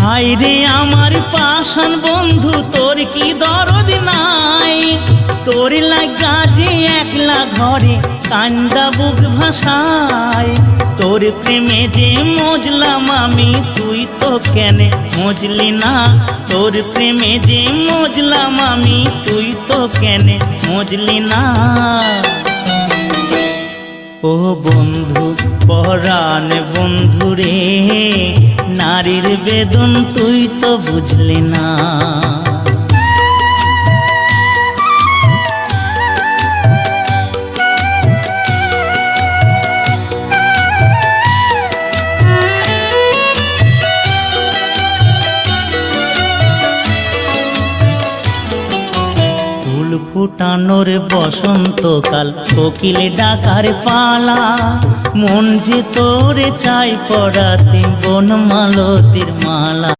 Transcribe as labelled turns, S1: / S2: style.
S1: হায় রে আমার পাষাণ বন্ধু, তোর কি দরদ নাই? তোর লাগা যে একলা ঘরে কান্দা বুক ভাষায়। তোর প্রেমে যে মজলাম আমি, তুই তো কেনে মজলি না? তোর প্রেমে যে মজলাম আমি, তুই তো কেনে মজলি না? ও বন্ধু পরাণ বন্ধু রে, নারীর বেদন তুই তো বুঝলি না। ফুল ফুটানোর বসন্তকাল, কোকিল ডাকার পালা, মন যে তোরে চাই পড়াতে বনমালতির মালা।